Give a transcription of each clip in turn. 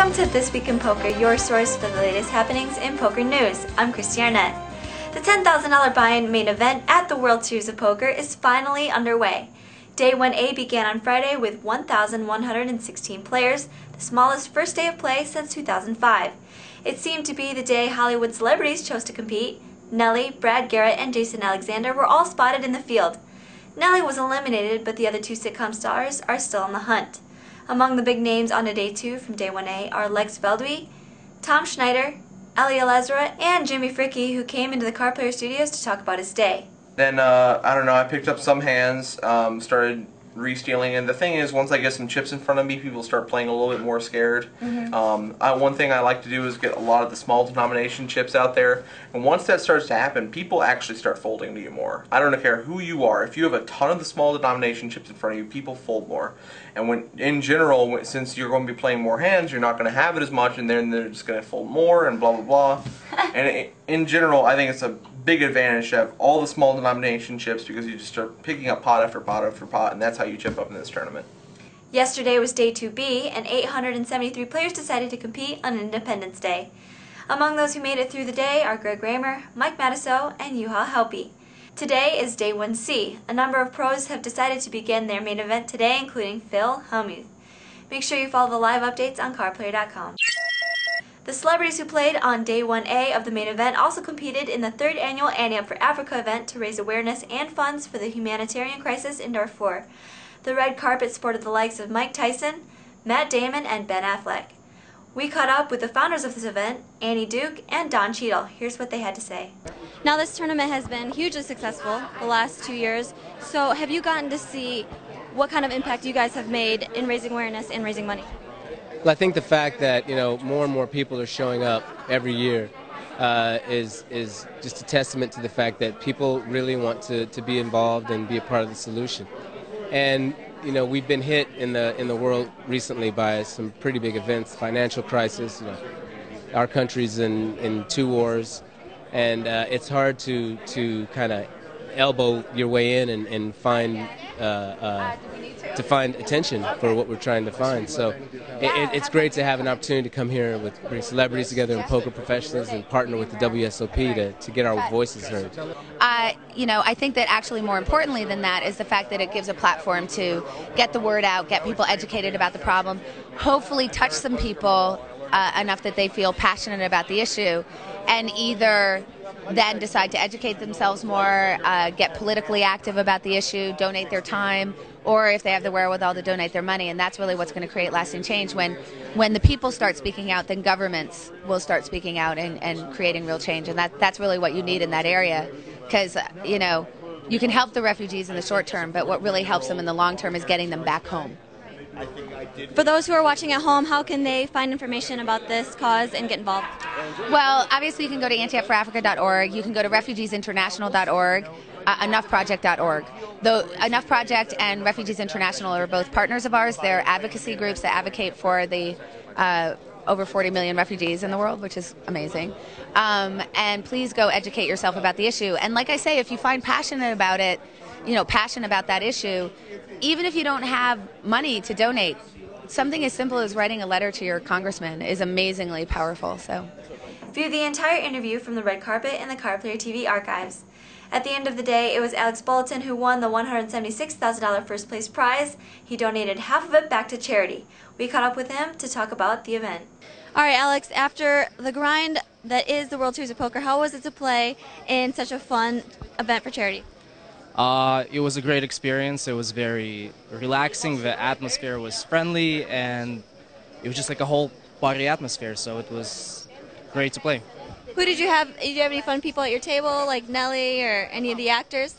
Welcome to This Week in Poker, your source for the latest happenings in poker news. I'm Christy Arnett. The $10,000 buy-in main event at the World Series of Poker is finally underway. Day 1A began on Friday with 1,116 players, the smallest first day of play since 2005. It seemed to be the day Hollywood celebrities chose to compete. Nelly, Brad Garrett, and Jason Alexander were all spotted in the field. Nelly was eliminated, but the other two sitcom stars are still in the hunt. Among the big names on Day 2 from Day 1A are Lex Veldwe, Tom Schneider, Ali Alezra, and Jimmy Fricke, who came into the Card Player Studios to talk about his day. Then, I don't know, I picked up some hands, started re-stealing, and the thing is, once I get some chips in front of me, people start playing a little bit more scared. One thing I like to do is get a lot of the small denomination chips out there, and once that starts to happen, people actually start folding to you more. I don't care who you are, if you have a ton of the small denomination chips in front of you, people fold more. And when, in general, since you're going to be playing more hands, you're not going to have it as much, and then they're just going to fold more, and blah, blah, blah. And in general, I think it's a big advantage to have all the small denomination chips because you just start picking up pot after pot after pot, and that's how you chip up in this tournament. Yesterday was Day 2B, and 873 players decided to compete on Independence Day. Among those who made it through the day are Greg Raymer, Mike Matusow, and Juha Helppi. Today is Day 1C. A number of pros have decided to begin their main event today, including Phil Hellmuth. Make sure you follow the live updates on cardplayer.com. The celebrities who played on Day 1A of the main event also competed in the 3rd annual Ante Up for Africa event to raise awareness and funds for the humanitarian crisis in Darfur. The red carpet sported the likes of Mike Tyson, Matt Damon, and Ben Affleck. We caught up with the founders of this event, Annie Duke and Don Cheadle. Here's what they had to say. Now, this tournament has been hugely successful the last 2 years, so have you gotten to see what kind of impact you guys have made in raising awareness and raising money? Well, I think the fact that more and more people are showing up every year is just a testament to the fact that people really want to be involved and be a part of the solution. And we've been hit in the world recently by some pretty big events, financial crisis. Our country's in 2 wars, and it's hard to kind of elbow your way in and find attention for what we're trying to find. So it's great to have an opportunity to come here bring celebrities together and poker professionals and partner with the WSOP to get our voices heard. I think that actually more importantly than that is the fact that it gives a platform to get the word out, get people educated about the problem, hopefully touch some people enough that they feel passionate about the issue, and either then decide to educate themselves more, get politically active about the issue, donate their time, or if they have the wherewithal to donate their money. And that's really what's going to create lasting change. When the people start speaking out, then governments will start speaking out and creating real change. And that's really what you need in that area, because you can help the refugees in the short term, but what really helps them in the long term is getting them back home. For those who are watching at home, how can they find information about this cause and get involved? Well, obviously you can go to anteupforafrica.org, you can go to refugeesinternational.org, enoughproject.org. Though Enough Project and Refugees International are both partners of ours. They're advocacy groups that advocate for the over 40 million refugees in the world, which is amazing. And please go educate yourself about the issue. And like I say, if you find passionate about it, passion about that issue, even if you don't have money to donate, something as simple as writing a letter to your congressman is amazingly powerful. So, view the entire interview from the red carpet in the Card Player TV archives. At the end of the day, it was Alex Bulletin who won the $176,000 first place prize. He donated half of it back to charity. We caught up with him to talk about the event. All right, Alex, after the grind that is the World Series of Poker, how was it to play in such a fun event for charity? It was a great experience. It was very relaxing. The atmosphere was friendly, and it was just like a whole party atmosphere, so it was great to play. Who did you have? Did you have any fun people at your table, like Nelly or any of the actors?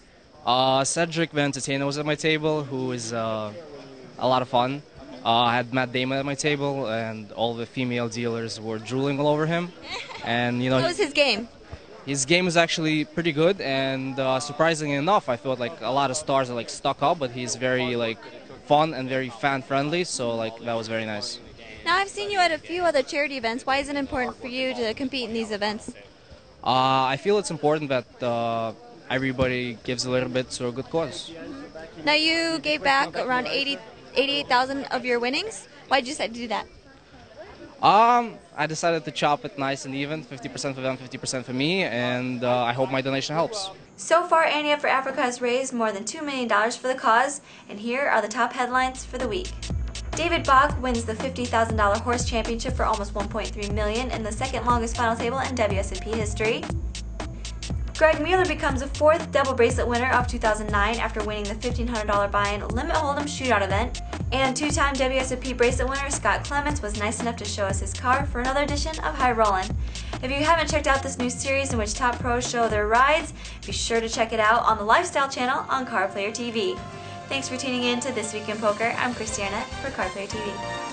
Cedric the Entertainer was at my table, who is a lot of fun. I had Matt Damon at my table, and all the female dealers were drooling all over him. And What was his game? His game is actually pretty good, and surprisingly enough, I felt like a lot of stars are stuck up, but he's very fun and very fan friendly, so that was very nice. Now, I've seen you at a few other charity events. Why is it important for you to compete in these events? I feel it's important that everybody gives a little bit to a good cause. Now, you gave back around 88,000 of your winnings. Why did you decide to do that? I decided to chop it nice and even, 50% for them, 50% for me, and I hope my donation helps. So far, Ante for Africa has raised more than $2 million for the cause, and here are the top headlines for the week. David Bach wins the $50,000 horse championship for almost $1.3 million in the second longest final table in WSOP history. Greg Mueller becomes the fourth double bracelet winner of 2009 after winning the $1,500 buy-in limit hold'em shootout event. And two-time WSOP bracelet winner Scott Clements was nice enough to show us his car for another edition of High Rollin'. If you haven't checked out this new series in which top pros show their rides, be sure to check it out on the Lifestyle channel on Card Player TV. Thanks for tuning in to This Week in Poker. I'm Christy Arnett for Card Player TV.